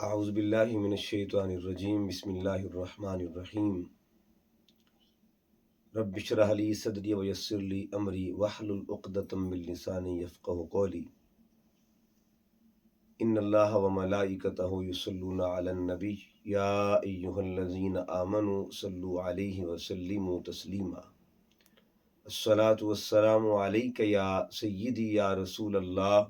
اعوذ باللہ من الشیطان الرجیم بسم اللہ الرحمن الرحیم رب اشرح لی صدری ویسر لی امری واحلل عقدۃ من لسانی یفقہوا قولی ان اللہ وملائکتہ یصلون علی النبی یا ایہا الذین آمنوا صلوا علیہ وسلموا تسلیما الصلاۃ والسلام علیک یا سیدی یا رسول اللہ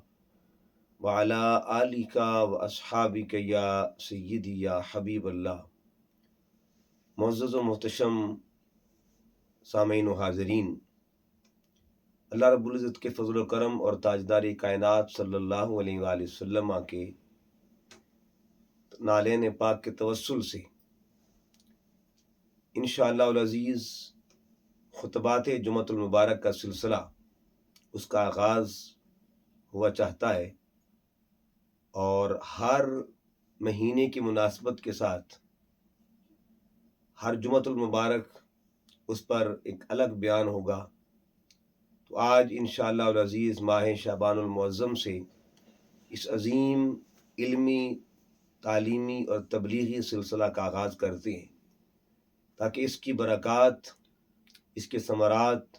وعلی آلک واصحابک یا سیدی یا حبیب اللہ۔ معزز و محتشم سامعین و حاضرین، اللہ رب العزت کے فضل و کرم اور تاجدار کائنات صلی اللہ علیہ وآلہ وسلم کے نالین پاک کے توسل سے انشاءاللہ العزیز خطبات جمعۃ المبارک کا سلسلہ اس کا آغاز ہوا چاہتا ہے، اور ہر مہینے کی مناسبت کے ساتھ ہر جمعۃ المبارک اس پر ایک الگ بیان ہوگا۔ تو آج انشاءاللہ العزیز ماہ شعبان المعظم سے اس عظیم علمی، تعلیمی اور تبلیغی سلسلہ کا آغاز کرتے ہیں، تاکہ اس کی برکات، اس کے ثمرات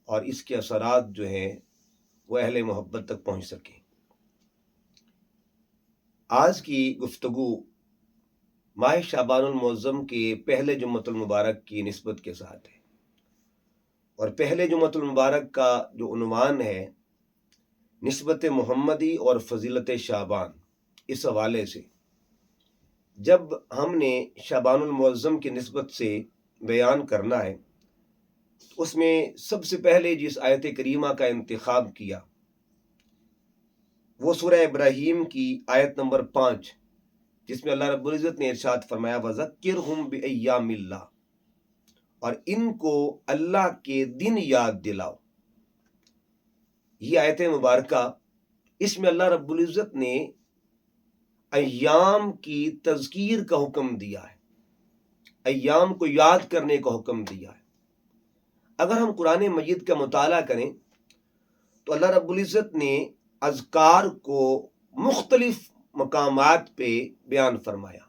اور اس کے اثرات جو ہیں وہ اہل محبت تک پہنچ سکیں۔ آج کی گفتگو ماہ شعبان المعظم کے پہلے جمعۃ المبارک کی نسبت کے ساتھ ہے، اور پہلے جمعۃ المبارک کا جو عنوان ہے نسبت محمدی اور فضیلت شعبان، اس حوالے سے جب ہم نے شعبان المعظم کی نسبت سے بیان کرنا ہے تو اس میں سب سے پہلے جس آیت کریمہ کا انتخاب کیا وہ سورہ ابراہیم کی آیت نمبر 5، جس میں اللہ رب العزت نے ارشاد فرمایا وَذَكِّرْهُمْ بِأَيَّامِ اللَّهِ، اور ان کو اللہ کے دن یاد دلاؤ۔ یہ آیت مبارکہ، اس میں اللہ رب العزت نے ایام کی تذکیر کا حکم دیا ہے، ایام کو یاد کرنے کا حکم دیا ہے۔ اگر ہم قرآن مجید کا مطالعہ کریں تو اللہ رب العزت نے اذکار کو مختلف مقامات پہ بیان فرمایا،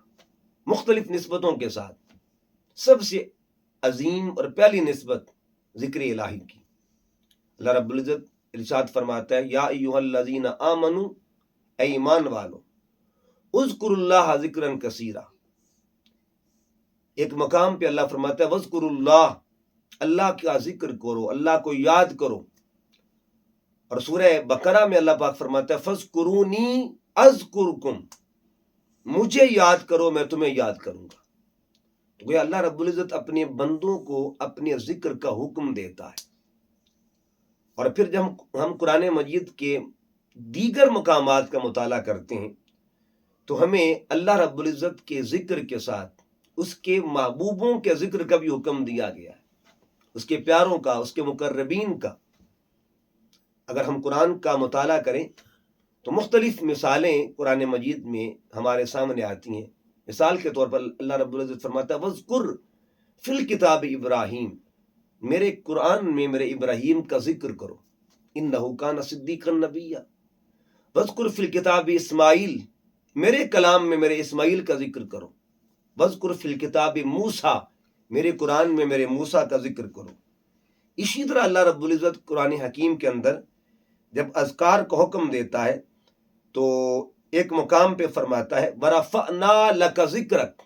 مختلف نسبتوں کے ساتھ۔ سب سے عظیم اور پہلی نسبت ذکر الہی کی۔ اللہ رب العزت ارشاد فرماتا ہے یا ایھا الذین آمنوا، اے ایمان والو، اذکروا اللہ ذکرا کثیرا۔ ایک مقام پہ اللہ فرماتا ہے وذکروا اللہ، اللہ کا ذکر کرو، اللہ کو یاد کرو۔ اور سورہ بقرہ میں اللہ پاک فرماتا ہے فاذکرونی اذکرکم، مجھے یاد کرو میں تمہیں یاد کروں گا۔ تو گویا اللہ رب العزت اپنے بندوں کو اپنے ذکر کا حکم دیتا ہے۔ اور پھر جب ہم قرآن مجید کے دیگر مقامات کا مطالعہ کرتے ہیں تو ہمیں اللہ رب العزت کے ذکر کے ساتھ اس کے محبوبوں کے ذکر کا بھی حکم دیا گیا ہے، اس کے پیاروں کا، اس کے مقربین کا۔ اگر ہم قرآن کا مطالعہ کریں تو مختلف مثالیں قرآن مجید میں ہمارے سامنے آتی ہیں۔ مثال کے طور پر اللہ رب العزت فرماتا ہے وَاذْكُرْ فِي الْكِتَابِ ابراہیم، میرے قرآن میں میرے ابراہیم کا ذکر کرو، اِنَّهُ كَانَ صِدِّيقًا نَبِيًّا۔ وَاذْكُرْ فِي الْكِتَابِ اسماعیل، میرے کلام میں میرے اسماعیل کا ذکر کرو۔ وَاذْكُرْ فِي الْكِتَابِ موسیٰ، میرے قرآن میں میرے موسیٰ کا ذکر کرو۔ اسی طرح اللہ رب العزت قرآن حکیم کے اندر جب اذکار کا حکم دیتا ہے تو ایک مقام پہ فرماتا ہے وَرَفَعْنَا لَكَ ذِكْرَكَ،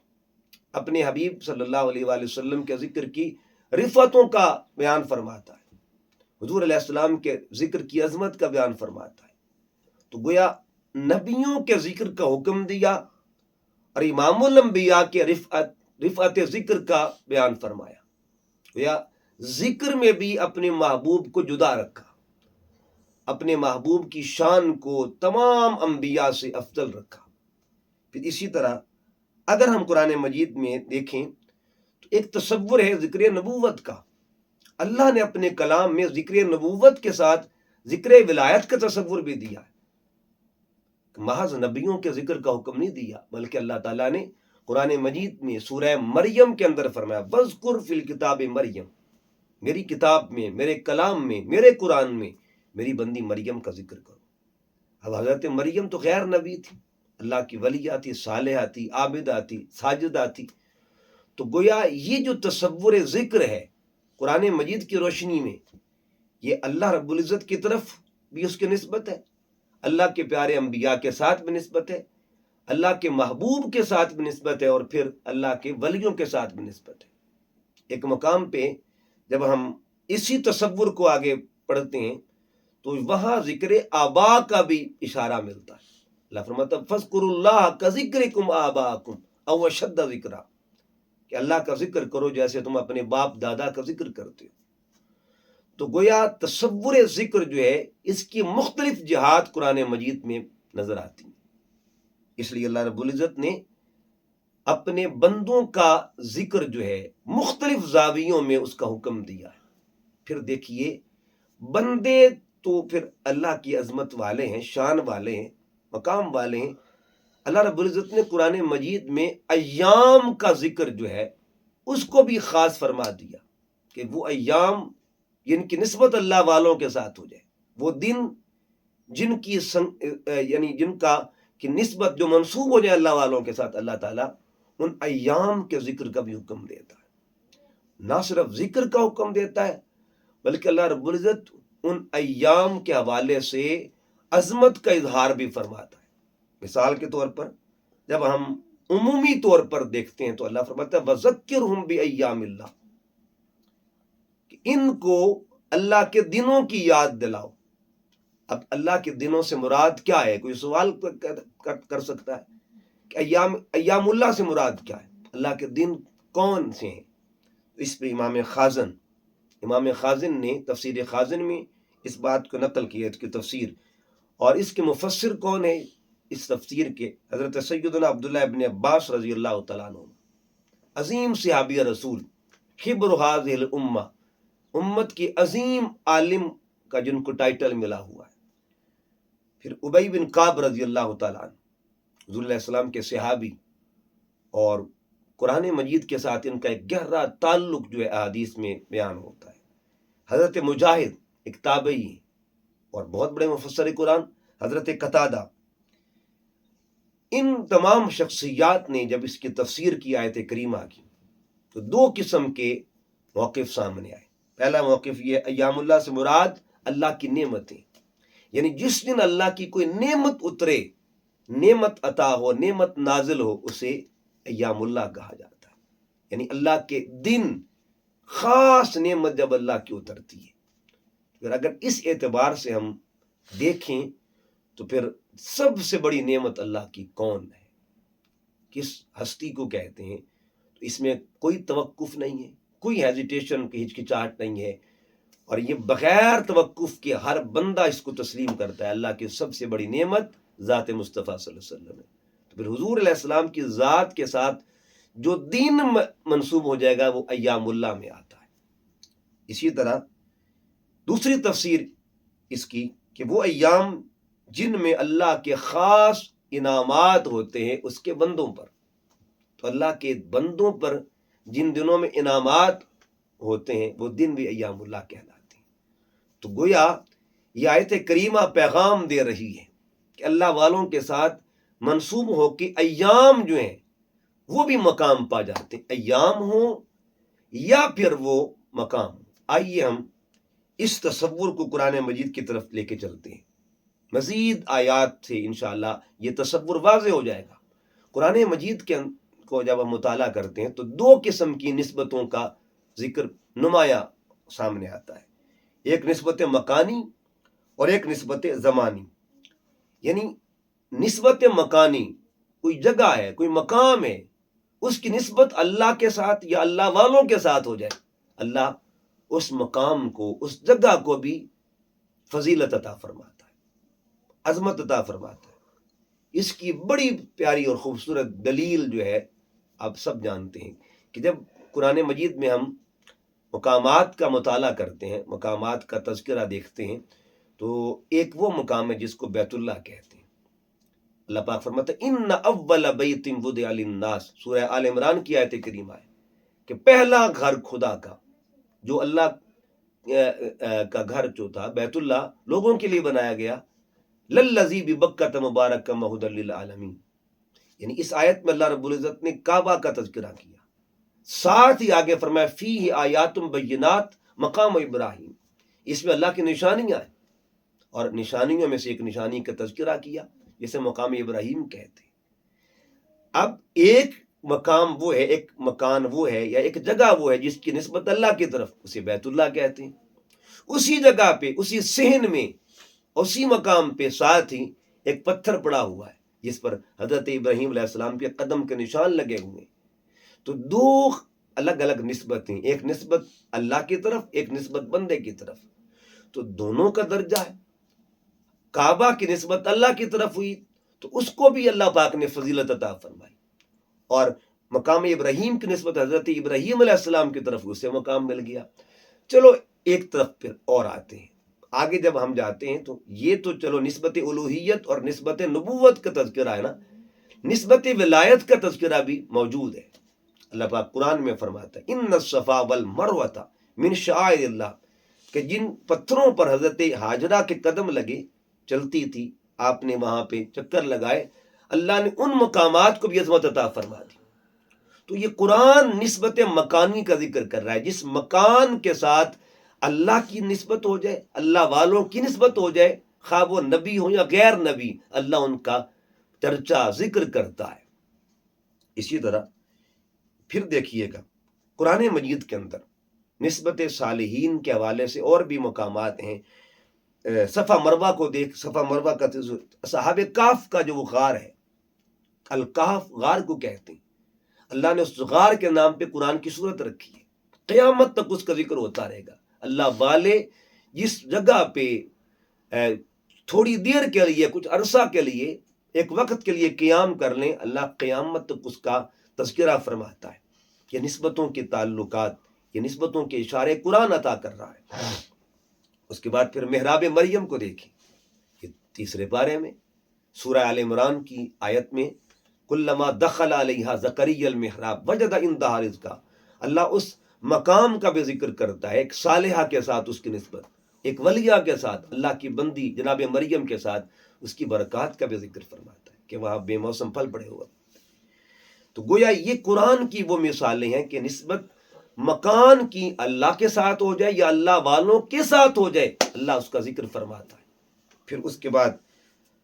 اپنے حبیب صلی اللہ علیہ وآلہ وسلم کے ذکر کی رفعتوں کا بیان فرماتا ہے، حضور علیہ السلام کے ذکر کی عظمت کا بیان فرماتا ہے۔ تو گویا نبیوں کے ذکر کا حکم دیا اور امام الانبیاء کے رفعت ذکر کا بیان فرمایا۔ گویا ذکر میں بھی اپنے محبوب کو جدا رکھا، اپنے محبوب کی شان کو تمام انبیاء سے افضل رکھا۔ پھر اسی طرح اگر ہم قرآن مجید میں دیکھیں تو ایک تصور ہے ذکر نبوت کا۔ اللہ نے اپنے کلام میں ذکر نبوت کے ساتھ ذکر ولایت کا تصور بھی دیا ہے۔ محض نبیوں کے ذکر کا حکم نہیں دیا، بلکہ اللہ تعالیٰ نے قرآن مجید میں سورہ مریم کے اندر فرمایا وَاذْكُرْ فِي الْكِتَابِ مریم، میری کتاب میں، میرے کلام میں، میرے قرآن میں میری بندی مریم کا ذکر کرو۔ اب حضرت مریم تو غیر نبی تھی، اللہ کی ولیہ تھی، صالحہ تھی، عابدہ تھی، ساجدہ تھی. تو گویا یہ جو تصور ذکر ہے قرآن مجید کی روشنی میں، یہ اللہ رب العزت کی طرف بھی اس کی نسبت ہے، اللہ کے پیارے انبیاء کے ساتھ بھی نسبت ہے، اللہ کے محبوب کے ساتھ بھی نسبت ہے، اور پھر اللہ کے ولیوں کے ساتھ بھی نسبت ہے. ایک مقام پہ جب ہم اسی تصور کو آگے پڑھتے ہیں تو وہاں ذکر آبا کا بھی اشارہ ملتا ہے. اللہ فرماتا ہے فَاذْكُرُوا اللَّهَ كَذِكْرِكُمْ آبَاءَكُمْ أَوْ أَشَدَّ ذِكْرًا، کہ اللہ کا ذکر کرو جیسے تم اپنے باپ دادا کا ذکر کرتے ہو. تو گویا تصور ذکر جو ہے اس کی مختلف جہات قرآن مجید میں نظر آتی ہیں. اس لیے اللہ رب العزت نے اپنے بندوں کا ذکر جو ہے مختلف زاویوں میں اس کا حکم دیا ہے. پھر دیکھیے بندے تو پھر اللہ کی عظمت والے ہیں، شان والے ہیں، مقام والے ہیں. اللہ رب العزت نے قرآن مجید میں ایام کا ذکر جو ہے اس کو بھی خاص فرما دیا کہ وہ ایام جن کی نسبت اللہ والوں کے ساتھ ہو جائے، وہ دن جن کی یعنی جن کا کی نسبت جو منسوب ہو جائے اللہ والوں کے ساتھ، اللہ تعالیٰ ان ایام کے ذکر کا بھی حکم دیتا ہے. نہ صرف ذکر کا حکم دیتا ہے بلکہ اللہ رب العزت ان ایام کے حوالے سے عظمت کا اظہار بھی فرماتا ہے. مثال کے طور پر جب ہم عمومی طور پر دیکھتے ہیں تو اللہ فرماتا ہے وَذَكِّرْهُمْ بِأَيَّامِ اللَّهِ، کہ ان کو اللہ کے دنوں کی یاد دلاؤ. اب اللہ کے دنوں سے مراد کیا ہے؟ کوئی سوال کر سکتا ہے کہ ایام اللہ سے مراد کیا ہے؟ اللہ کے دن کون سے ہیں؟ اس پہ امام خازن نے تفسیر خازن میں اس بات کو نقل کی ہے، اس کی تفسیر. اور اس کے مفسر کون ہے اس تفسیر کے؟ حضرت سیدنا عبداللہ ابن عباس رضی اللہ تعالیٰ عنہ، عظیم صحابی رسول، خبر هذه الامہ، امت کی عظیم عالم کا جن کو ٹائٹل ملا ہوا ہے. پھر ابی بن کعب رضی اللہ تعالیٰ عنہ، حضور علیہ السلام کے صحابی، اور قرآن مجید کے ساتھ ان کا ایک گہرا تعلق جو ہے احادیث میں بیان ہوتا ہے. حضرت مجاہد ایک تابعی ہیں اور بہت بڑے مفسر قرآن، حضرت قتادہ. ان تمام شخصیات نے جب اس کی تفسیر کی آیت کریمہ کی تو دو قسم کے موقف سامنے آئے. پہلا موقف یہ ایام اللہ سے مراد اللہ کی نعمتیں، یعنی جس دن اللہ کی کوئی نعمت اترے، نعمت عطا ہو، نعمت نازل ہو، اسے ایام اللہ کہا جاتا ہے. یعنی اللہ کے دن، خاص نعمت جب اللہ کی اترتی ہے. پھر اگر اس اعتبار سے ہم دیکھیں تو پھر سب سے بڑی نعمت اللہ کی کون ہے، کس ہستی کو کہتے ہیں؟ تو اس میں کوئی توقف نہیں ہے، کوئی ہیزیٹیشن کی ہچکچاہٹ نہیں ہے، اور یہ بغیر توقف کے ہر بندہ اس کو تسلیم کرتا ہے. اللہ کی سب سے بڑی نعمت ذات مصطفیٰ صلی اللہ علیہ وسلم ہے. تو پھر حضور علیہ السلام کی ذات کے ساتھ جو دین منسوب ہو جائے گا وہ ایام اللہ میں آتا ہے. اسی طرح دوسری تفسیر اس کی کہ وہ ایام جن میں اللہ کے خاص انعامات ہوتے ہیں اس کے بندوں پر. تو اللہ کے بندوں پر جن دنوں میں انعامات ہوتے ہیں وہ دن بھی ایام اللہ کہلاتے ہیں. تو گویا یہ آیت کریمہ پیغام دے رہی ہے کہ اللہ والوں کے ساتھ منسوب ہو کے ایام جو ہیں وہ بھی مقام پا جاتے ہیں، ایام ہوں یا پھر وہ مقام ہوں. آئیے ہم اس تصور کو قرآن مجید کی طرف لے کے چلتے ہیں. مزید آیات سے انشاءاللہ یہ تصور واضح ہو جائے گا. قرآن مجید کو جب ہم مطالعہ کرتے ہیں تو دو قسم کی نسبتوں کا ذکر نمایاں سامنے آتا ہے. ایک نسبت مکانی اور ایک نسبت زمانی. یعنی نسبت مکانی کوئی جگہ ہے، کوئی مقام ہے، اس کی نسبت اللہ کے ساتھ یا اللہ والوں کے ساتھ ہو جائے، اللہ اس مقام کو، اس جگہ کو بھی فضیلت عطا فرماتا ہے، عظمت عطا فرماتا ہے. اس کی بڑی پیاری اور خوبصورت دلیل جو ہے آپ سب جانتے ہیں کہ جب قرآن مجید میں ہم مقامات کا مطالعہ کرتے ہیں، مقامات کا تذکرہ دیکھتے ہیں، تو ایک وہ مقام ہے جس کو بیت اللہ کہتے ہیں. اللہ پاک فرماتا ہے ان اول بیت وضع للناس، سورہ آل عمران کی آیت کریمہ ہے کہ پہلا گھر خدا کا، جو اللہ کا گھر جو تھا بیت اللہ لوگوں کے لیے بنایا گیا، للذی ببکۃ مبارکا وہدی للعالمین، یعنی اس آیت میں اللہ رب العزت نے کعبہ کا تذکرہ کیا، ساتھ ہی آگے فرمایا فیہ آیات بینات مقام ابراہیم، اس میں اللہ کی نشانیاں ہیں، اور نشانیوں میں سے ایک نشانی کا تذکرہ کیا جسے مقام ابراہیم کہتے ہیں۔ اب ایک مقام وہ ہے، ایک مکان وہ ہے، یا ایک جگہ وہ ہے جس کی نسبت اللہ کی طرف، اسے بیت اللہ کہتے ہیں۔ اسی جگہ پہ، اسی صحن میں، اسی مقام پہ ساتھ ہی ایک پتھر پڑا ہوا ہے جس پر حضرت ابراہیم علیہ السلام کے قدم کے نشان لگے ہوئے ہیں۔ تو دو الگ الگ نسبتیں، ایک نسبت اللہ کی طرف، ایک نسبت بندے کی طرف، تو دونوں کا درجہ ہے۔ کعبہ کی نسبت اللہ کی طرف ہوئی تو اس کو بھی اللہ پاک نے فضیلت عطا فرمائی، اور مقام ابراہیم کی نسبت حضرت ابراہیم علیہ السلام کی طرف اسے مقام مل گیا۔ چلو ایک طرف پھر اور آتے ہیں، آگے جب ہم جاتے ہیں تو یہ تو چلو نسبت الوہیت اور نسبت نبوت کا تذکرہ ہے نا، نسبت ولایت کا تذکرہ بھی موجود ہے۔ اللہ پاک قرآن میں فرماتا ہے ان الصفا والمروۃ من شعائر اللہ، کہ جن پتھروں پر حضرت ہاجرہ کے قدم لگے، چلتی تھی، آپ نے وہاں پہ چکر لگائے، اللہ نے ان مقامات کو بھی عظمت عطا فرما دی۔ تو یہ قرآن نسبت مکانی کا ذکر کر رہا ہے، جس مکان کے ساتھ اللہ کی نسبت ہو جائے، اللہ والوں کی نسبت ہو جائے، خواہ وہ نبی ہو یا غیر نبی، اللہ ان کا چرچا ذکر کرتا ہے۔ اسی طرح پھر دیکھیے گا قرآن مجید کے اندر نسبت صالحین کے حوالے سے اور بھی مقامات ہیں۔ صفا مروہ کو دیکھ، صفا مروہ کا صحاب کاف کا جو وہ غار ہے، الکاف غار کو کہتے ہیں، اللہ نے اس غار کے نام پہ قرآن کی صورت رکھی ہے، قیامت تک اس کا ذکر ہوتا رہے گا۔ اللہ والے جس جگہ پہ تھوڑی دیر کے لیے، کچھ عرصہ کے لیے، ایک وقت کے لیے قیام کر لیں، اللہ قیامت تک اس کا تذکرہ فرماتا ہے۔ یہ نسبتوں کے تعلقات، یہ نسبتوں کے اشارے قرآن عطا کر رہا ہے۔ اس کے بعد پھر محراب مریم کو دیکھیں، یہ تیسرے پارے میں سورہ آل عمران کی آیت میں کلما دخل علیہا زکریا المحراب وجد عندہا رزقا، اللہ اس مقام کا بھی ذکر کرتا ہے، ایک صالحہ کے ساتھ اس کی نسبت، ایک ولیہ کے ساتھ، اللہ کی بندی جناب مریم کے ساتھ اس کی برکات کا بھی ذکر فرماتا ہے کہ وہاں بے موسم پھل پڑے ہوا۔ تو گویا یہ قرآن کی وہ مثالیں ہیں کہ نسبت مکان کی اللہ کے ساتھ ہو جائے یا اللہ والوں کے ساتھ ہو جائے، اللہ اس کا ذکر فرماتا ہے۔ پھر اس کے بعد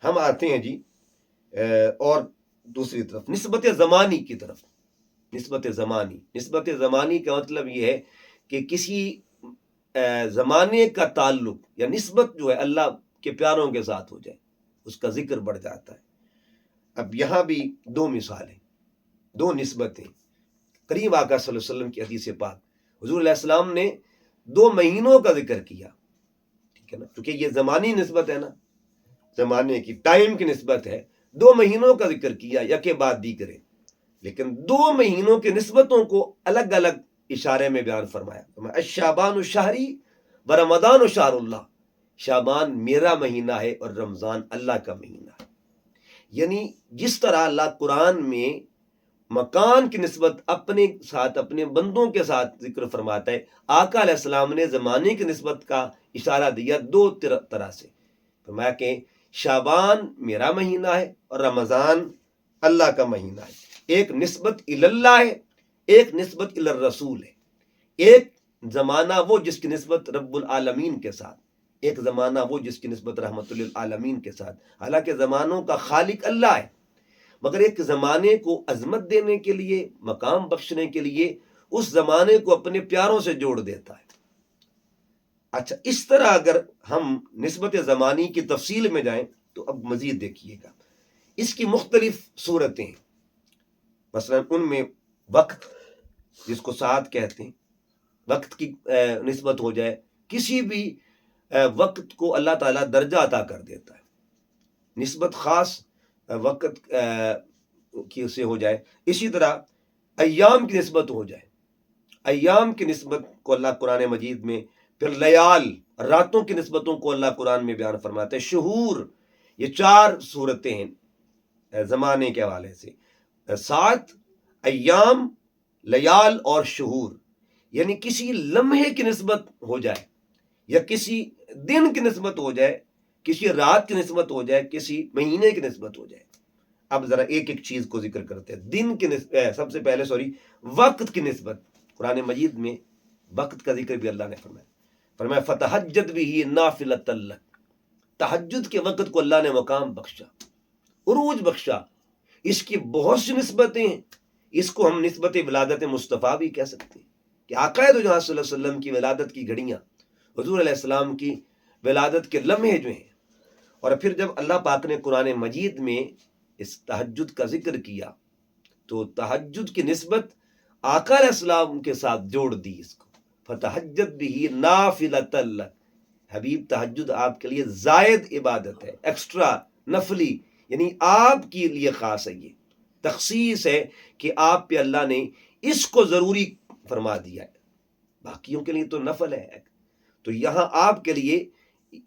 ہم آتے ہیں جی اور دوسری طرف نسبت زمانی کی طرف۔ نسبت زمانی کا مطلب یہ ہے کہ کسی زمانے کا تعلق یا نسبت جو ہے اللہ کے پیاروں کے ساتھ ہو جائے، اس کا ذکر بڑھ جاتا ہے۔ اب یہاں بھی دو مثالیں، دو نسبتیں۔ کریم آقا صلی اللہ علیہ وسلم کی حدیث پاک، حضور علیہ السلام نے 2 مہینوں کا ذکر کیا، ٹھیک ہے نا، کیونکہ یہ زمانی نسبت ہے نا، زمانے کی، ٹائم کی نسبت ہے۔ 2 مہینوں کا ذکر کیا یکے بعد دیگرے، لیکن 2 مہینوں کی نسبتوں کو الگ الگ اشارے میں بیان فرمایا۔ الشعبان شہری و رمضان شہر اللہ، شعبان میرا مہینہ ہے اور رمضان اللہ کا مہینہ ہے۔ یعنی جس طرح اللہ قرآن میں مکان کی نسبت اپنے ساتھ، اپنے بندوں کے ساتھ ذکر فرماتا ہے، آقا علیہ السلام نے زمانے کی نسبت کا اشارہ دیا 2 طرح سے، فرمایا کہ شعبان میرا مہینہ ہے اور رمضان اللہ کا مہینہ ہے۔ ایک نسبت اللہ ہے، ایک نسبت الرسول ہے۔ ایک زمانہ وہ جس کی نسبت رب العالمین کے ساتھ، ایک زمانہ وہ جس کی نسبت رحمت للعالمین کے ساتھ۔ حالانکہ زمانوں کا خالق اللہ ہے، مگر ایک زمانے کو عظمت دینے کے لیے، مقام بخشنے کے لیے اس زمانے کو اپنے پیاروں سے جوڑ دیتا ہے۔ اچھا، اس طرح اگر ہم نسبت زمانی کی تفصیل میں جائیں تو اب مزید دیکھیے گا اس کی مختلف صورتیں ہیں۔ مثلا ان میں وقت، جس کو ساعت کہتے ہیں، وقت کی نسبت ہو جائے، کسی بھی وقت کو اللہ تعالیٰ درجہ عطا کر دیتا ہے، نسبت خاص وقت کی سے ہو جائے۔ اسی طرح ایام کی نسبت ہو جائے، ایام کی نسبت کو اللہ قرآن مجید میں، پھر لیال، راتوں کی نسبتوں کو اللہ قرآن میں بیان فرماتا ہے۔ شہور، یہ 4 صورتیں ہیں زمانے کے حوالے سے، ساعت، ایام، لیال اور شہور۔ یعنی کسی لمحے کی نسبت ہو جائے یا کسی دن کی نسبت ہو جائے، کسی رات کی نسبت ہو جائے، کسی مہینے کی نسبت ہو جائے۔ اب ذرا ایک ایک چیز کو ذکر کرتے ہیں. دن کی سب سے پہلے وقت کی نسبت. قرآن مجید میں وقت کا ذکر بھی اللہ نے فرمایا فتحجد بھی نافلۃ لک. تہجد کے وقت کو اللہ نے مقام بخشا، عروج بخشا. اس کی بہت سی نسبتیں ہیں. اس کو ہم نسبت ولادت مصطفیٰ بھی کہہ سکتے ہیں کہ آقا دو جہاں صلی اللہ علیہ وسلم کی ولادت کی گھڑیاں، حضور علیہ السلام کی ولادت کے لمحے جو ہیں. اور پھر جب اللہ پاک نے قرآن مجید میں اس تہجد کا ذکر کیا تو تہجد کی نسبت آقا علیہ السلام کے ساتھ جوڑ دی. اس کو فتحجد بھی نافلۃ لک. حبیب تہجد آپ کے لیے زائد عبادت ہے، ایکسٹرا نفلی، یعنی آپ کے لیے خاص ہے. یہ تخصیص ہے کہ آپ پہ اللہ نے اس کو ضروری فرما دیا ہے، باقیوں کے لیے تو نفل ہے. تو یہاں آپ کے لیے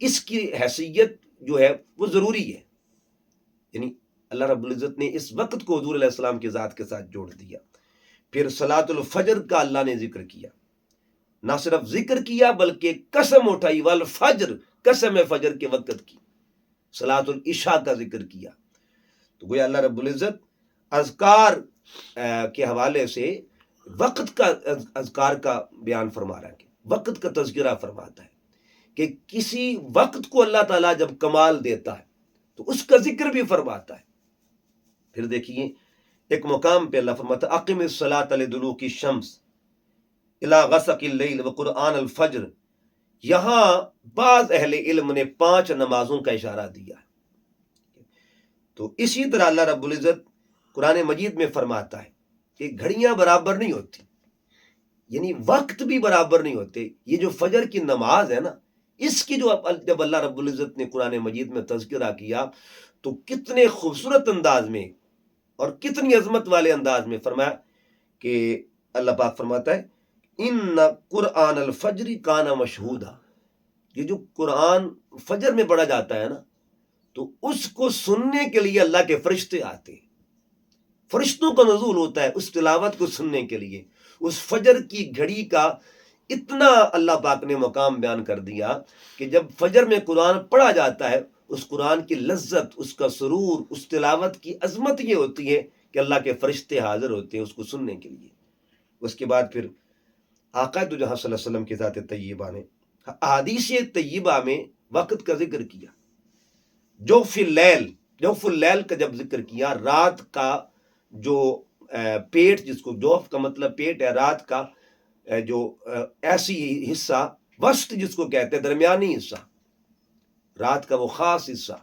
اس کی حیثیت جو ہے وہ ضروری ہے. یعنی اللہ رب العزت نے اس وقت کو حضور علیہ السلام کی ذات کے ساتھ جوڑ دیا. پھر صلاۃ الفجر کا اللہ نے ذکر کیا، نہ صرف ذکر کیا بلکہ قسم اٹھائی، والفجر، قسم فجر کے وقت کی. صلاۃ العشاء کا ذکر کیا. تو گویا اللہ رب العزت اذکار کے حوالے سے وقت کا اذکار کا بیان فرما رہا ہے، وقت کا تذکرہ فرماتا ہے کہ کسی وقت کو اللہ تعالیٰ جب کمال دیتا ہے تو اس کا ذکر بھی فرماتا ہے. پھر دیکھیے ایک مقام پہ اللہ فرماتا ہے اقم الصلاۃ لدلوک الشمس الی غسق اللیل وقرآن الفجر. یہاں بعض اہل علم نے 5 نمازوں کا اشارہ دیا ہے. تو اسی طرح اللہ رب العزت قرآن مجید میں فرماتا ہے کہ گھڑیاں برابر نہیں ہوتی، یعنی وقت بھی برابر نہیں ہوتے. یہ جو فجر کی نماز ہے نا، اس کی جب اللہ رب العزت نے قرآن مجید میں تذکرہ کیا تو کتنے خوبصورت انداز میں اور کتنی عظمت والے انداز میں فرمایا کہ اللہ پاک فرماتا ہے ان قرآن الفجر کان مشہودا. یہ جو قرآن فجر میں پڑھا جاتا ہے نا تو اس کو سننے کے لیے اللہ کے فرشتے آتے ہیں، فرشتوں کا نزول ہوتا ہے اس تلاوت کو سننے کے لیے. اس فجر کی گھڑی کا اتنا اللہ پاک نے مقام بیان کر دیا کہ جب فجر میں قرآن پڑھا جاتا ہے اس قرآن کی لذت، اس کا سرور، اس تلاوت کی عظمت یہ ہوتی ہے کہ اللہ کے فرشتے حاضر ہوتے ہیں اس کو سننے کے لیے. اس کے بعد پھر آقا دو جہاں صلی اللہ علیہ وسلم کی ذات طیبہ نے احادیث طیبہ میں وقت کا ذکر کیا. جوف اللیل کا جب ذکر کیا، رات کا جو پیٹ، جس کو جوف کا مطلب پیٹ ہے، رات کا جو ایسی حصہ، وسط جس کو کہتے ہیں، درمیانی حصہ، رات کا وہ خاص حصہ.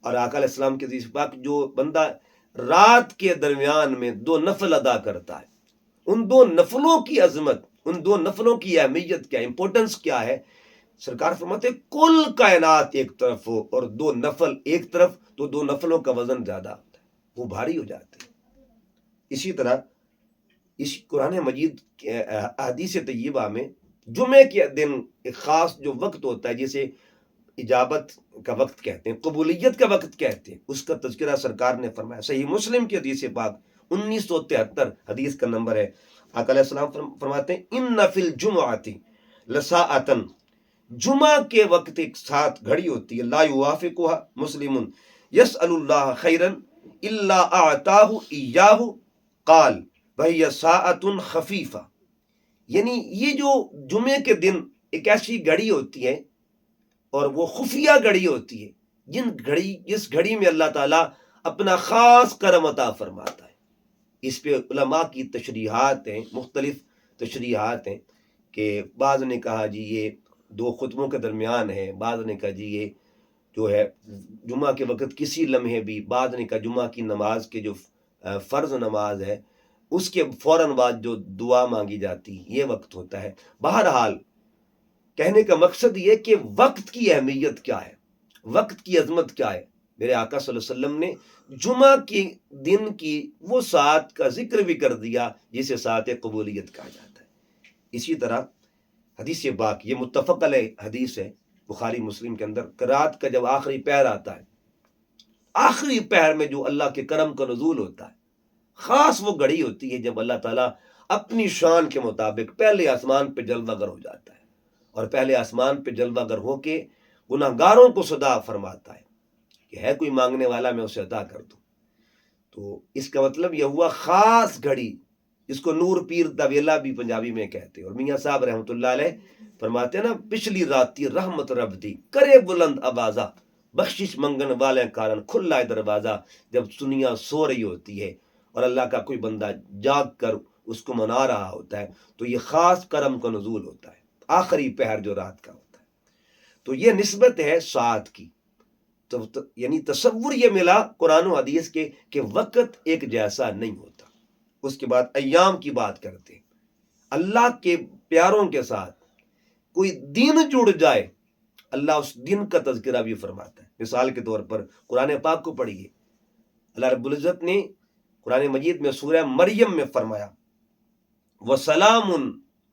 اور آقا علیہ السلام کے حدیث پاک جو بندہ رات کے درمیان میں 2 نفل ادا کرتا ہے، ان 2 نفلوں کی عظمت، ان 2 نفلوں کی اہمیت کیا، امپورٹنس کیا ہے. سرکار فرماتے ہیں کل کائنات ایک طرف ہو اور 2 نفل ایک طرف تو 2 نفلوں کا وزن زیادہ ہوتا ہے، وہ بھاری ہو جاتے ہیں. اسی طرح اس قرآن مجید احادیث طیبہ میں جمعے کے دن ایک خاص جو وقت ہوتا ہے جسے اجابت کا وقت کہتے ہیں، قبولیت کا وقت کہتے ہیں، اس کا تذکرہ سرکار نے فرمایا. صحیح مسلم کی حدیث پاک 1973 حدیث کا نمبر ہے. آقا علیہ السلام فرماتے ہیں ان فی الجمعۃ لساعۃ. جمعہ کے وقت ایک ساتھ گھڑی ہوتی ہے، لا یوافقها مسلم یسأل اللہ خیرا الا اعطاہ ایاہ قال وہی ساعۃ خفیفہ. یعنی یہ جو جمعے کے دن ایک ایسی گھڑی ہوتی ہے اور وہ خفیہ گھڑی ہوتی ہے، جس گھڑی میں اللہ تعالیٰ اپنا خاص کرم عطا فرماتا ہے. اس پہ علماء کی تشریحات ہیں، مختلف تشریحات ہیں کہ بعض نے کہا جی یہ 2 خطبوں کے درمیان ہے، بعض نے کہا جی یہ جو ہے جمعہ کے وقت کسی لمحے بھی، بعض نے کہا جمعہ کی نماز کے جو فرض نماز ہے اس کے فوراً بعد جو دعا مانگی جاتی یہ وقت ہوتا ہے. بہرحال کہنے کا مقصد یہ کہ وقت کی اہمیت کیا ہے، وقت کی عظمت کیا ہے. میرے آقا صلی اللہ علیہ وسلم نے جمعہ کے دن کی وہ ساعت کا ذکر بھی کر دیا جسے ساعت قبولیت کہا جاتا ہے. اسی طرح حدیث پاک یہ متفق علیہ حدیث ہے بخاری مسلم کے اندر کہ رات کا جب آخری پہر آتا ہے، آخری پہر میں جو اللہ کے کرم کا نزول ہوتا ہے، خاص وہ گھڑی ہوتی ہے جب اللہ تعالیٰ اپنی شان کے مطابق پہلے آسمان پہ جلوہ گر ہو جاتا ہے اور پہلے آسمان پہ جلوہ گر ہو کے گناہگاروں کو صدا فرماتا ہے کہ ہے کوئی مانگنے والا میں اسے عطا کر دوں. تو اس کا مطلب یہ ہوا خاص گھڑی، جس کو نور پیر دا ویلا بھی پنجابی میں کہتے ہیں۔ اور میاں صاحب رحمۃ اللہ علیہ فرماتے ہیں نا، پچھلی راتی رحمت رب دی کرے بلند آوازہ، بخشش منگن والے کارن کھلا ہے دروازہ۔ جب دنیا سو رہی ہوتی ہے اور اللہ کا کوئی بندہ جاگ کر اس کو منا رہا ہوتا ہے، تو یہ خاص کرم کا نزول ہوتا ہے، آخری پہر جو رات کا ہوتا ہے۔ تو یہ نسبت ہے ساعت کی، یعنی تصور یہ ملا قرآن و حدیث کے کہ وقت ایک جیسا نہیں ہوتا۔ اس کے بعد ایام کی بات کرتے ہیں۔ اللہ کے پیاروں کے ساتھ کوئی دن جڑ جائے، اللہ اس دن کا تذکرہ بھی فرماتا ہے۔ مثال کے طور پر قرآن پاک کو پڑھیے، اللہ رب العزت نے قرآن مجید میں سورہ مریم میں فرمایا وَسَلَامٌ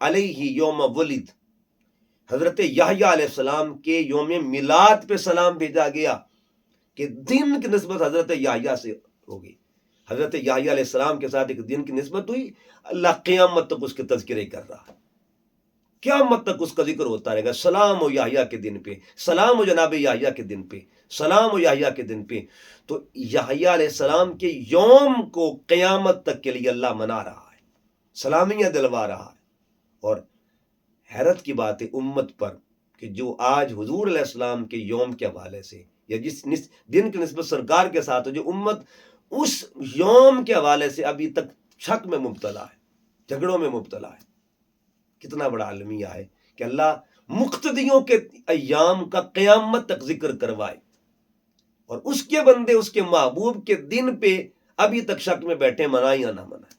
عَلَيْهِ يَوْمَ وُلِدَ، حضرت یحییٰ علیہ السلام کے یوم میلاد پہ سلام بھیجا گیا، کہ دن کی نسبت حضرت یحییٰ سے ہوگی۔ حضرت یحییٰ علیہ السلام کے ساتھ ایک دن کی نسبت ہوئی، اللہ قیامت تک اس کے تذکرے کر رہا ہے، قیامت تک اس کا ذکر ہوتا رہے گا۔ سلام و یحییٰ کے دن پہ، سلام و جناب یحییٰ کے دن پہ، سلام و یحییٰ کے دن پہ۔ تو یحییٰ علیہ السلام کے یوم کو قیامت تک کے لیے اللہ منا رہا ہے، سلامیاں دلوا رہا ہے۔ اور حیرت کی بات ہے امت پر کہ جو آج حضور علیہ السلام کے یوم کے حوالے سے یا جس دن کی نسبت سرکار کے ساتھ ہو، جو امت اس یوم کے حوالے سے ابھی تک شک میں مبتلا ہے، جھگڑوں میں مبتلا ہے۔ کتنا بڑا المیہ ہے کہ اللہ مقتدیوں کے ایام کا قیامت تک ذکر کروائے، اور اس کے بندے اس کے محبوب کے دن پہ ابھی تک شک میں بیٹھے، منائے یا نہ منائے۔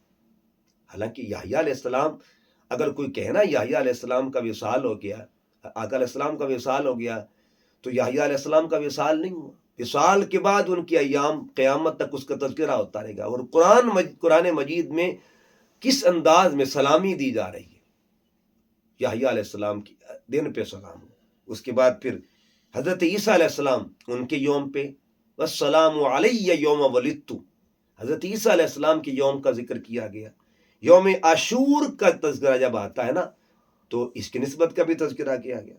حالانکہ یحییٰ علیہ السلام، اگر کوئی کہنا یحییٰ علیہ السلام کا وصال ہو گیا، آقا علیہ السلام کا وصال ہو گیا، تو یحییٰ علیہ السلام کا وصال نہیں ہوا۔ وصال کے بعد ان کی ایام قیامت تک اس کا تذکرہ ہوتا رہے گا۔ اور قرآن مجید میں کس انداز میں سلامی دی جا رہی ہے، یحییٰ علیہ السلام کی دن پہ سلام ہو۔ اس کے بعد پھر حضرت عیسیٰ علیہ السلام ان کے یوم پہ والسلام علی یوم ولدت، حضرت عیسیٰ علیہ السلام کے یوم کا ذکر کیا گیا۔ یوم عاشور کا تذکرہ جب آتا ہے نا، تو اس کی نسبت کا بھی تذکرہ کیا گیا۔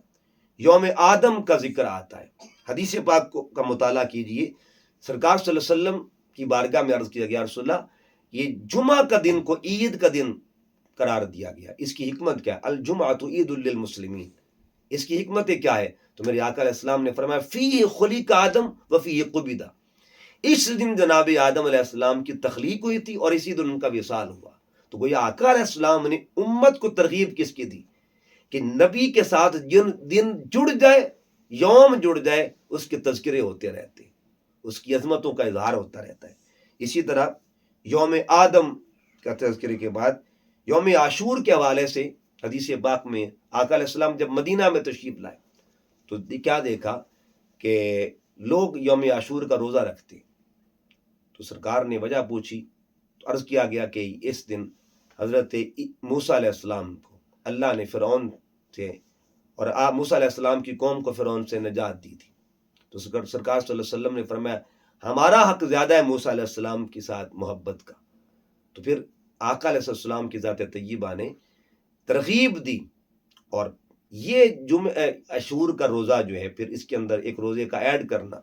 یوم آدم کا ذکر آتا ہے۔ حدیث پاک کا مطالعہ کیجئے، سرکار صلی اللہ علیہ وسلم کی بارگاہ میں عرض کیا گیا، رسول اللہ یہ جمعہ کا دن کو عید کا دن قرار دیا گیا، اس کی حکمت کیا ہے؟ الجمعۃ عید للمسلمین، اس کی حکمت کیا ہے؟ تو میرے آقا علیہ السلام نے فرمایا فیہ خلق آدم وفیہ قبض، اس دن جناب آدم علیہ السلام کی تخلیق ہوئی تھی اور اسی دن ان کا وصال ہوا۔ تو گویا آقا علیہ السلام نے امت کو ترغیب کس کی دی کہ نبی کے ساتھ جن دن جڑ جائے، یوم جڑ جائے، اس کے تذکرے ہوتے رہتے، اس کی عظمتوں کا اظہار ہوتا رہتا ہے۔ اسی طرح یوم آدم کا تذکرے کے بعد یوم عاشور کے حوالے سے حدیث پاک میں آقا علیہ السلام جب مدینہ میں تشریف لائے تو کیا دیکھا کہ لوگ یوم عاشور کا روزہ رکھتے، تو سرکار نے وجہ پوچھی تو عرض کیا گیا کہ اس دن حضرت موسیٰ علیہ السلام کو اللہ نے فرعون سے اور موسیٰ علیہ السلام کی قوم کو فرعون سے نجات دی تھی۔ تو سرکار صلی اللہ علیہ وسلم نے فرمایا ہمارا حق زیادہ ہے موسیٰ علیہ السلام کے ساتھ محبت کا۔ تو پھر آقا علیہ السلام کی ذات طیبہ نے ترغیب دی، اور یہ جمعہ عاشور کا روزہ جو ہے پھر اس کے اندر ایک روزے کا ایڈ کرنا،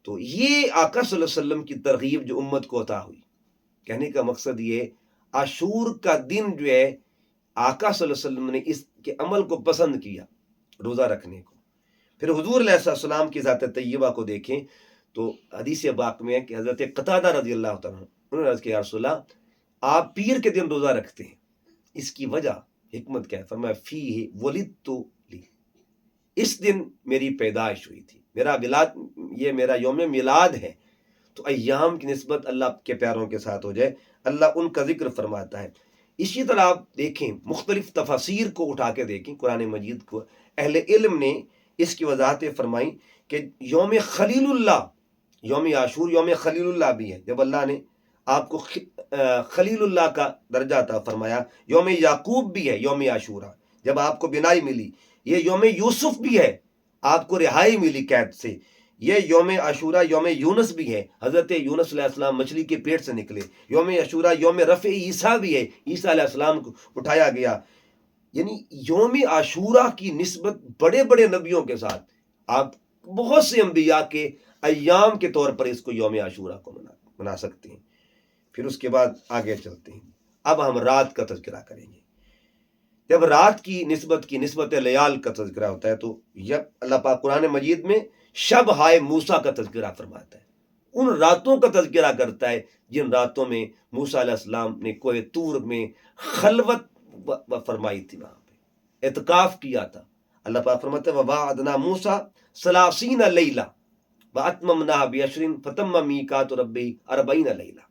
تو یہ آقا صلی اللہ علیہ وسلم کی ترغیب جو امت کو عطا ہوئی۔ کہنے کا مقصد یہ عاشور کا دن جو ہے آقا صلی اللہ علیہ وسلم نے اس کے عمل کو پسند کیا، روزہ رکھنے کو۔ پھر حضور علیہ السلام کی ذات طیبہ کو دیکھیں تو حدیث پاک میں ہے کہ حضرت قتادہ رضی اللہ تعالیٰ انہوں نے عرض کیا یا رسول اللہ آپ پیر کے دن روزہ رکھتے ہیں، اس کی وجہ حکمت کیا ہے؟ فرمایا فیہ ولدت لی، اس دن میری پیدائش ہوئی تھی، میرا میلاد، یہ میرا یوم میلاد ہے۔ تو ایام کی نسبت اللہ کے پیاروں کے ساتھ ہو جائے، اللہ ان کا ذکر فرماتا ہے۔ اسی طرح آپ دیکھیں مختلف تفاسیر کو اٹھا کے دیکھیں قرآن مجید کو، اہل علم نے اس کی وضاحتیں فرمائیں کہ یوم خلیل اللہ، یوم عاشور یوم خلیل اللہ بھی ہے، جب اللہ نے آپ کو خلیل اللہ کا درجہ عطا فرمایا۔ یوم یعقوب بھی ہے یوم عاشورہ، جب آپ کو بینائی ملی۔ یہ یوم یوسف بھی ہے، آپ کو رہائی ملی قید سے۔ یہ یوم عاشورہ یوم یونس بھی ہے، حضرت یونس علیہ السلام مچھلی کے پیٹ سے نکلے۔ یوم عاشورہ یوم رفع عیسیٰ بھی ہے، عیسیٰ علیہ السلام کو اٹھایا گیا۔ یعنی یوم عاشورہ کی نسبت بڑے بڑے نبیوں کے ساتھ، آپ بہت سے انبیاء کے ایام کے طور پر اس کو یوم عاشورہ کو مناتے۔ بنا سکتے ہیں. پھر اس کے بعد آگے چلتے ہیں. اب ہم رات کا تذکرہ کریں گے. جب رات کی نسبت لیال کا تذکرہ ہوتا ہے تو جب اللہ پاک قرآن مجید میں شب ہائے موسیٰ کا تذکرہ فرماتا ہے، ان راتوں کا تذکرہ کرتا ہے جن راتوں میں موسیٰ علیہ السلام نے کوہ طور میں خلوت فرمائی تھی، وہاں پہ اعتکاف کیا تھا. اللہ پاک فرماتا ہے وَوَعَدْنَا مُوسَىٰ 30 لَيْلَةً وَأَتْمَمْنَاهَا بِعَشْرٍ فَتَمَّ مِيقَاتُ رَبِّهِ 40 لَيْلَةً.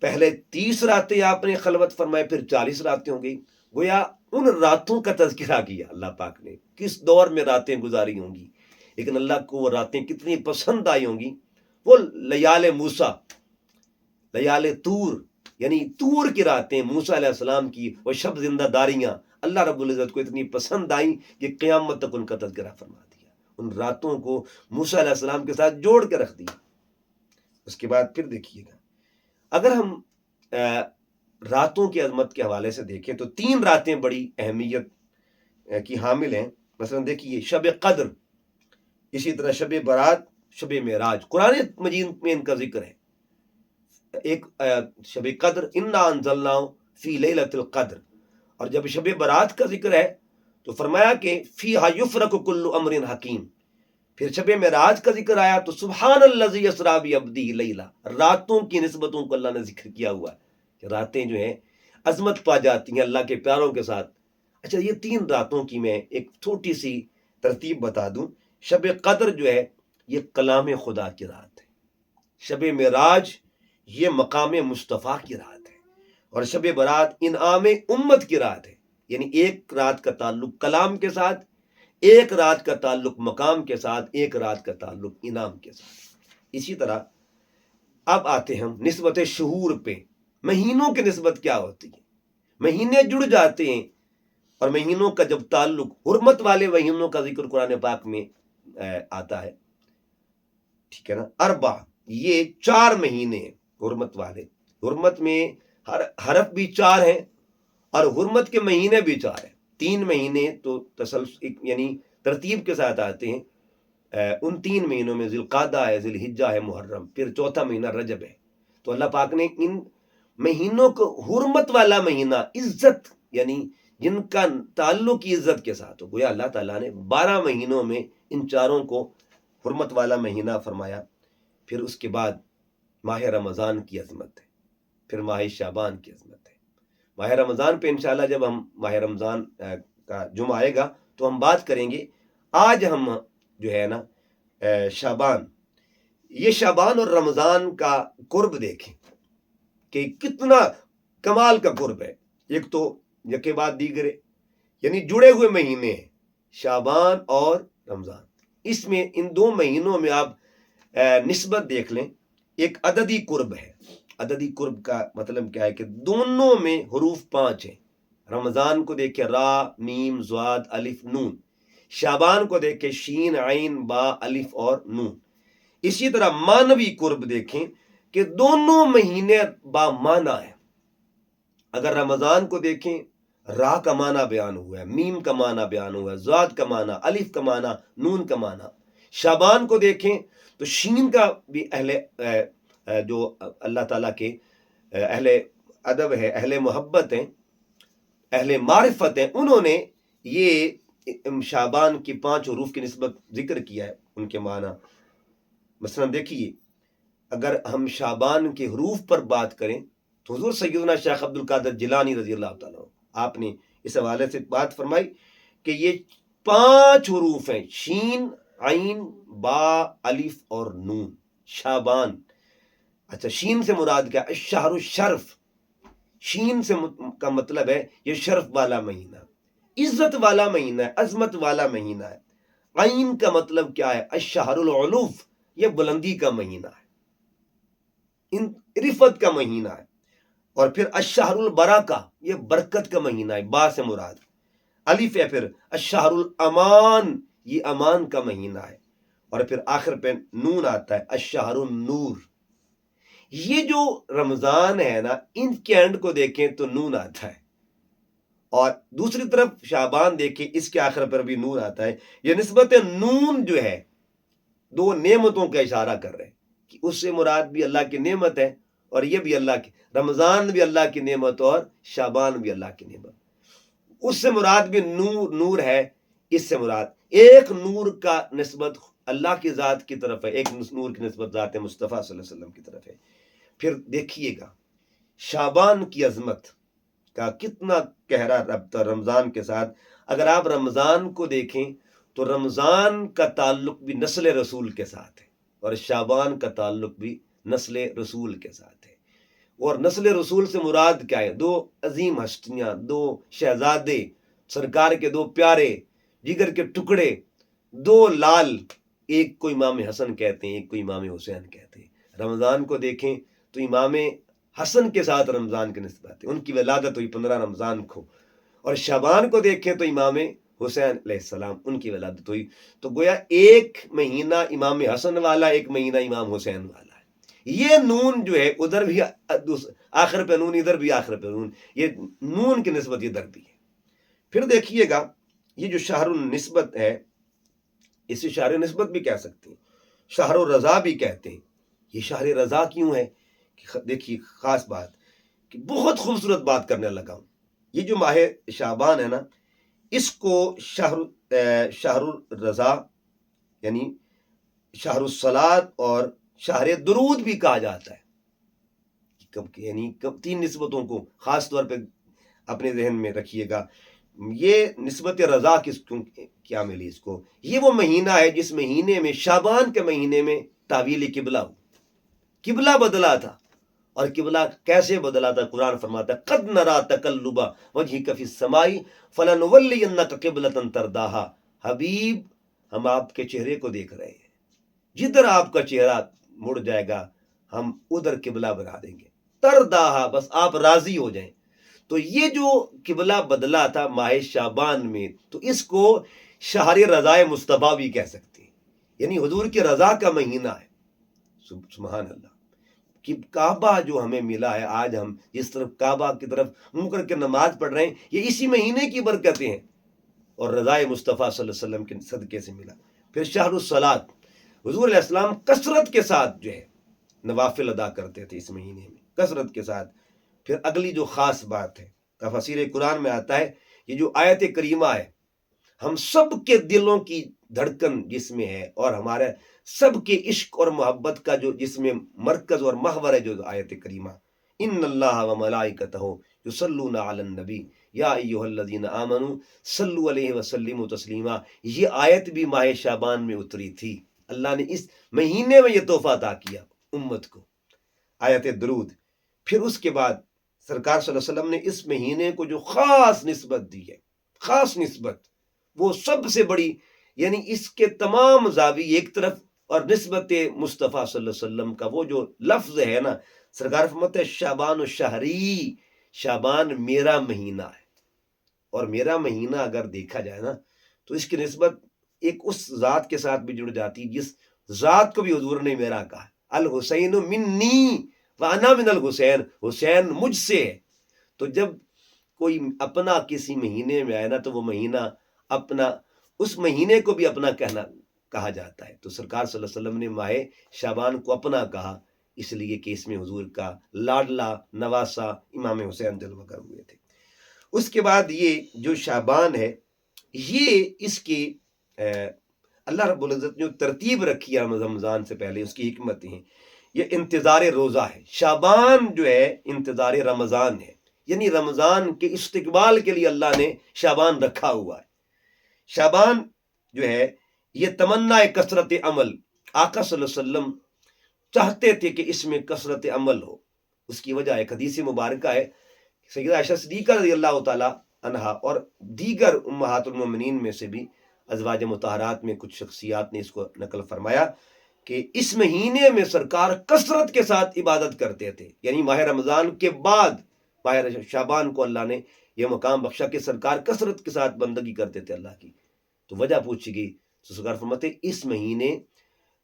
پہلے 30 راتیں آپ نے خلوت فرمائے، پھر 40 راتیں ہو گئی. گویا ان راتوں کا تذکرہ کیا اللہ پاک نے، کس دور میں راتیں گزاری ہوں گی، لیکن اللہ کو وہ راتیں کتنی پسند آئی ہوں گی. وہ لیال موسیٰ، لیال طور، یعنی طور کی راتیں موسیٰ علیہ السلام کی وہ شب زندہ داریاں اللہ رب العزت کو اتنی پسند آئیں کہ قیامت تک ان کا تذکرہ فرما دیا. ان راتوں کو موسیٰ علیہ السلام کے ساتھ جوڑ کے رکھ دیا. اس کے بعد پھر دیکھیے گا، اگر ہم راتوں کی عظمت کے حوالے سے دیکھیں تو 3 راتیں بڑی اہمیت کی حامل ہیں. مثلا دیکھیے شب قدر، اسی طرح شب برات، شب معراج، قرآن مجید میں ان کا ذکر ہے. ایک شب قدر انا انزلناہ فی لیلۃ القدر، اور جب شب برات کا ذکر ہے تو فرمایا کہ فیہا یفرق کل امر حکیم. پھر شب معراج کا ذکر آیا تو سبحان الذی اسریٰ بعبدہ لیلا. راتوں کی نسبتوں کو اللہ نے ذکر کیا ہوا ہے کہ راتیں جو ہیں عظمت پا جاتی ہیں اللہ کے پیاروں کے ساتھ. اچھا، یہ 3 راتوں کی میں ایک چھوٹی سی ترتیب بتا دوں. شب قدر جو ہے یہ کلام خدا کی رات ہے. شب معراج یہ مقام مصطفیٰ کی رات ہے. اور شب برات انعام امت کی رات ہے. یعنی ایک رات کا تعلق کلام کے ساتھ، ایک رات کا تعلق مقام کے ساتھ، ایک رات کا تعلق انعام کے ساتھ. اسی طرح اب آتے ہم نسبت شہور پہ. مہینوں کی نسبت کیا ہوتی ہے؟ مہینے جڑ جاتے ہیں، اور مہینوں کا جب تعلق، حرمت والے مہینوں کا ذکر قرآن پاک میں آتا ہے، ٹھیک ہے نا. 4 یہ 4 مہینے حرمت والے. حرمت میں حرف بھی 4 ہیں اور حرمت کے مہینے بھی 4 ہیں. 3 مہینے تو تسلسل یعنی ترتیب کے ساتھ آتے ہیں. ان 3 مہینوں میں ذی القعدہ ہے، ذی الحجہ ہے، محرم، پھر چوتھا مہینہ رجب ہے. تو اللہ پاک نے ان مہینوں کو حرمت والا مہینہ، عزت یعنی جن کا تعلق عزت کے ساتھ ہو، گویا اللہ تعالیٰ نے 12 مہینوں میں ان 4 کو حرمت والا مہینہ فرمایا. پھر اس کے بعد ماہ رمضان کی عظمت ہے، پھر ماہ شعبان کی عظمت ہے. ماہ رمضان پہ انشاءاللہ جب ہم ماہ رمضان کا جمعہ آئے گا تو ہم بات کریں گے. آج ہم جو ہے نا شعبان، یہ شعبان اور رمضان کا قرب دیکھیں کہ کتنا کمال کا قرب ہے. ایک تو یکے بعد دیگرے، یعنی جڑے ہوئے مہینے ہیں شعبان اور رمضان. اس میں ان 2 مہینوں میں آپ نسبت دیکھ لیں، ایک عددی قرب ہے. عددی قرب کا مطلب کیا ہے کہ دونوں میں حروف 5 ہیں. رمضان کو دیکھیں را میم ضاد الف نون، شعبان کو دیکھیں شین عین با الف اور نون. اسی طرح معنوی قرب دیکھیں کہ دونوں مہینے با معنی ہیں. اگر رمضان کو دیکھیں را کا معنی بیان ہوا ہے، میم کا معنی بیان ہوا ہے، ضاد کا معنی، الف کا معنی، نون کا معنی. شعبان کو دیکھیں تو شین کا بھی جو اللہ تعالیٰ کے اہل ادب ہے، اہل محبت ہیں، اہل معرفت ہیں، انہوں نے یہ شعبان کی 5 حروف کی نسبت ذکر کیا ہے، ان کے معنی. مثلا دیکھیے اگر ہم شعبان کے حروف پر بات کریں تو حضور سیدنا شیخ عبد القادر جیلانی رضی اللہ تعالیٰ آپ نے اس حوالے سے بات فرمائی کہ یہ 5 حروف ہیں، شین عین با الف اور نون، شعبان. اچھا، شین سے مراد کیا؟ الشہر الشرف. شین سے کا مطلب ہے یہ شرف والا مہینہ، عزت والا مہینہ ہے، عظمت والا مہینہ ہے. عین کا مطلب کیا ہے؟ الشہر العلوف، یہ بلندی کا مہینہ ہے، رفت کا مہینہ ہے. اور پھر الشہر البرکہ، یہ برکت کا مہینہ ہے، با سے مراد. الف ہے پھر الشہر الامان، یہ امان کا مہینہ ہے. اور پھر آخر پہ نون آتا ہے الشہر النور. یہ جو رمضان ہے نا، ان کے اینڈ کو دیکھیں تو نون آتا ہے، اور دوسری طرف شعبان دیکھیں اس کے آخر پر بھی نون آتا ہے. یہ نسبت نون جو ہے 2 نعمتوں کا اشارہ کر رہے ہیں. کہ اس سے مراد بھی اللہ کی نعمت ہے، اور یہ بھی اللہ کی، رمضان بھی اللہ کی نعمت اور شعبان بھی اللہ کی نعمت۔ اس سے مراد بھی نور ہے، اس سے مراد ایک نور کا نسبت اللہ کی ذات کی طرف ہے، ایک نور کی نسبت ذات مصطفیٰ صلی اللہ علیہ وسلم کی طرف ہے۔ پھر دیکھیے گا شعبان کی عظمت کا کتنا گہرا ربط رمضان کے ساتھ۔ اگر آپ رمضان کو دیکھیں تو رمضان کا تعلق بھی نسل رسول کے ساتھ ہے، اور شعبان کا تعلق بھی نسل رسول کے ساتھ ہے۔ اور نسل رسول سے مراد کیا ہے؟ دو عظیم ہستیاں، دو شہزادے، سرکار کے دو پیارے، جگر کے ٹکڑے، دو لال، ایک کو امام حسن کہتے ہیں، ایک کو امام حسین کہتے ہیں۔ رمضان کو دیکھیں تو امام حسن کے ساتھ رمضان کی نسبت ہے، ان کی ولادت ہوئی 15 رمضان کو، اور شعبان کو دیکھیں تو امام حسین علیہ السلام ان کی ولادت ہوئی۔ تو گویا ایک مہینہ امام حسن والا، ایک مہینہ امام حسین والا ہے۔ یہ نون جو ہے ادھر بھی آخر پہ نون، ادھر بھی آخر پہ نون، یہ نون کی نسبت ادھر بھی ہے۔ پھر دیکھیے گا یہ جو شہر النسبت ہے، اسے شہر نسبت بھی کہہ سکتے ہیں، شہر الرضا بھی کہتے ہیں۔ یہ شہر رضا کیوں ہے؟ دیکھیے خاص بات کہ بہت خوبصورت بات کرنے لگا ہوں۔ یہ جو ماہ شعبان ہے نا، اس کو شہر الرضا یعنی شہر الصلاۃ اور شہر درود بھی کہا جاتا ہے۔ یعنی 3 نسبتوں کو خاص طور پہ اپنے ذہن میں رکھیے گا۔ یہ نسبت رضا کیا ملی اس کو؟ یہ وہ مہینہ ہے جس مہینے میں، شعبان کے مہینے میں، تحویل قبلہ ہو، قبلہ بدلا تھا۔ اور قبلہ کیسے بدلا تھا؟ قرآن فرماتا ہے قد نرا تقلب وجهک فی السماء فلنولینک قبلۃ ترضاھا۔ حبیب، ہم آپ کے چہرے کو دیکھ رہے ہیں، جدھر آپ کا چہرہ مڑ جائے گا ہم ادھر قبلہ بنا دیں گے، ترضاھا، بس آپ راضی ہو جائیں۔ تو یہ جو قبلہ بدلا تھا ماہ شعبان میں، تو اس کو شہر رضا مصطفیٰ بھی کہہ سکتے ہیں، یعنی حضور کی رضا کا مہینہ ہے۔ سبحان اللہ، کہ کعبہ جو ہمیں ملا ہے، آج ہم جس طرف کعبہ کی طرف منہ کر کے نماز پڑھ رہے ہیں، یہ اسی مہینے کی برکتیں ہیں، اور رضا مصطفیٰ صلی اللہ علیہ وسلم کے صدقے سے ملا۔ پھر شہر الصلاۃ، حضور علیہ السلام کثرت کے ساتھ جو ہے نوافل ادا کرتے تھے اس مہینے میں، کثرت کے ساتھ۔ پھر اگلی جو خاص بات ہے، تفسیر قرآن میں آتا ہے، یہ جو آیت کریمہ ہے، ہم سب کے دلوں کی دھڑکن جس میں ہے، اور ہمارے سب کے عشق اور محبت کا جو جس میں مرکز اور محور ہے، جو آیت کریمہ، ان اللہ و ملائکتہ یصلون علی النبی یا ایھا الذین آمنوا صلوا علیہ وسلموا تسلیما، یہ آیت بھی ماہ شعبان میں اتری تھی۔ اللہ نے اس مہینے میں یہ تحفہ عطا کیا امت کو، آیت درود۔ پھر اس کے بعد سرکار صلی اللہ علیہ وسلم نے اس مہینے کو جو خاص نسبت دی ہے، خاص نسبت، وہ سب سے بڑی، یعنی اس کے تمام زاویے ایک طرف، اور نسبت مصطفیٰ صلی اللہ علیہ وسلم کا وہ جو لفظ ہے نا، سرکار فرماتے ہیں شعبان شہری، شعبان میرا مہینہ ہے۔ اور میرا مہینہ اگر دیکھا جائے نا تو اس کی نسبت ایک اس ذات کے ساتھ بھی جڑ جاتی ہے جس ذات کو بھی حضور نے میرا کہا، الحسین منی وانا من الحسین، حسین مجھ سے ہے۔ تو جب کوئی اپنا کسی مہینے میں آئے نا تو وہ مہینہ اپنا، اس مہینے کو بھی اپنا کہا جاتا ہے۔ تو سرکار صلی اللہ علیہ وسلم نے ماہ شعبان کو اپنا کہا، اس لیے کہ اس میں حضور کا لاڈلا نواسا امام حسین جلوہ گر ہوئے تھے۔ اس کے بعد یہ جو شعبان ہے، یہ اس کی اللہ رب العزت نے جو ترتیب رکھی ہے رمضان سے پہلے، اس کی حکمتیں ہیں۔ یہ انتظار روزہ ہے، شعبان جو ہے انتظار رمضان ہے، یعنی رمضان کے استقبال کے لیے اللہ نے شعبان رکھا ہوا ہے۔ شعبان جو ہے یہ تمنا کثرت عمل، آقا صلی اللہ علیہ وسلم چاہتے تھے کہ اس میں کثرت عمل ہو۔ اس کی وجہ ایک حدیث مبارکہ ہے، سیدہ عائشہ صدیقہ رضی اللہ تعالی عنہا اور دیگر امہات المومنین میں سے بھی ازواج مطہرات میں کچھ شخصیات نے اس کو نقل فرمایا کہ اس مہینے میں سرکار کثرت کے ساتھ عبادت کرتے تھے، یعنی ماہ رمضان کے بعد ماہ شعبان کو اللہ نے یہ مقام بخشا کہ سرکار کثرت کے ساتھ بندگی کرتے تھے اللہ کی۔ تو وجہ پوچھی گئی تو سرکار فرماتے اس مہینے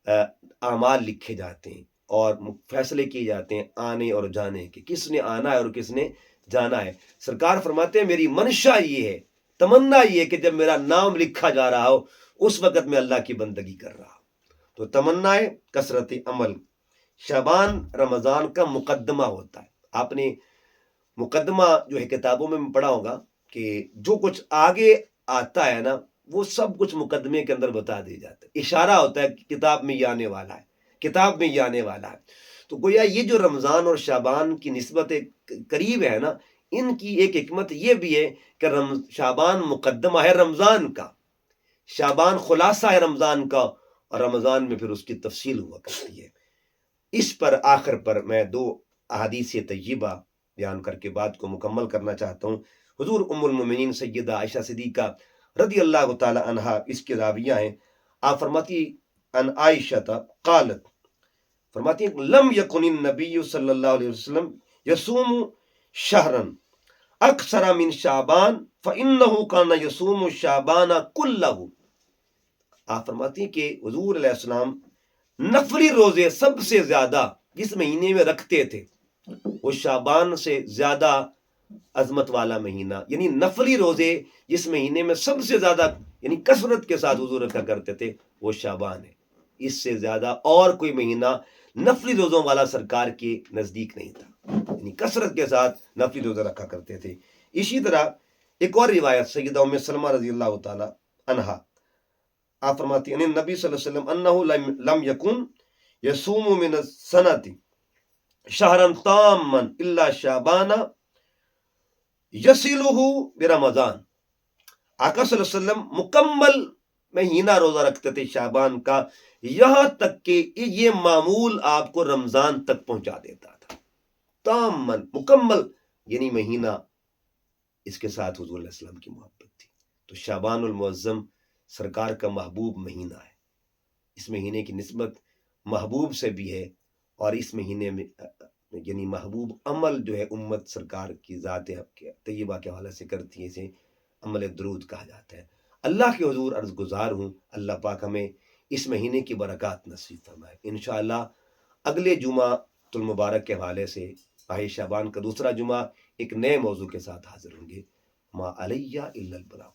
اعمال لکھے جاتے ہیں اور فیصلے کیے جاتے ہیں آنے اور جانے کے، کس نے آنا ہے اور کس نے جانا ہے۔ سرکار فرماتے ہیں میری منشا یہ ہے، تمنا یہ ہے کہ جب میرا نام لکھا جا رہا ہو اس وقت میں اللہ کی بندگی کر رہا ہوں۔ تو تمنا ہے کثرت عمل۔ شعبان رمضان کا مقدمہ ہوتا ہے. آپ نے مقدمہ جو ہے کتابوں میں پڑھا ہوگا کہ جو کچھ آگے آتا ہے نا وہ سب کچھ مقدمے کے اندر بتا دیا جاتا ہے، اشارہ ہوتا ہے کہ کتاب میں یہ آنے والا ہے، کتاب میں یہ آنے والا ہے. تو گویا یہ جو رمضان اور شعبان کی نسبت قریب ہے نا، ان کی ایک حکمت یہ بھی ہے کہ شعبان مقدمہ ہے رمضان کا، شعبان خلاصہ ہے رمضان کا، اور رمضان میں پھر اس کی تفصیل ہوا کرتی ہے. اس پر آخر پر میں 2 احادیث طیبہ بیان کر کے بات کو مکمل کرنا چاہتا ہوں. حضور ام المومنین سیدہ عائشہ صدیقہ رضی اللہ تعالی عنہا اس کے راویہ ہیں. آپ فرماتی ان عائشہ قالت، فرماتی ہیں لم یکن النبی صلی اللہ علیہ وسلم یصوم شہرا اکثر من شعبان فانه کان یصوم شعبان کلہ. آپ فرماتی ہیں کہ حضور علیہ السلام نفلی روزے سب سے زیادہ جس مہینے میں رکھتے تھے وہ شعبان سے زیادہ عظمت والا مہینہ، یعنی نفلی روزے جس مہینے میں سب سے زیادہ یعنی کثرت کے ساتھ حضور رکھا کرتے تھے وہ شعبان ہے. اس سے زیادہ اور کوئی مہینہ نفلی روزوں والا سرکار کے نزدیک نہیں تھا، یعنی کثرت کے ساتھ نفلی روزے رکھا کرتے تھے. اسی طرح ایک اور روایت سیدہ ام سلمہ رضی اللہ تعالی عنہا، آپ فرماتی ہیں نبی صلی اللہ علیہ وسلم انہ لم یکن یصوم من السنۃ شہرا تاما الا شعبان یصلہ برمضان. آقا صلی اللہ علیہ وسلم مکمل مہینہ روزہ رکھتے تھے شعبان کا، یہاں تک کہ یہ معمول آپ کو رمضان تک پہنچا دیتا تھا. تامن مکمل یعنی مہینہ، اس کے ساتھ حضور علیہ السلام کی محبت تھی. تو شعبان المعظم سرکار کا محبوب مہینہ ہے. اس مہینے کی نسبت محبوب سے بھی ہے، اور اس مہینے میں یعنی محبوب عمل جو ہے امت سرکار کی ذات طیبہ کے حوالے سے کرتی ہے، اسے عمل درود کہا جاتا ہے. اللہ کے حضور عرض گزار ہوں اللہ پاک ہمیں اس مہینے کی برکات نصیب فرمائے. انشاءاللہ اگلے جمعہ المبارک کے حوالے سے ماہ شعبان کا دوسرا جمعہ ایک نئے موضوع کے ساتھ حاضر ہوں گے. ما علیہ الا البلاغ.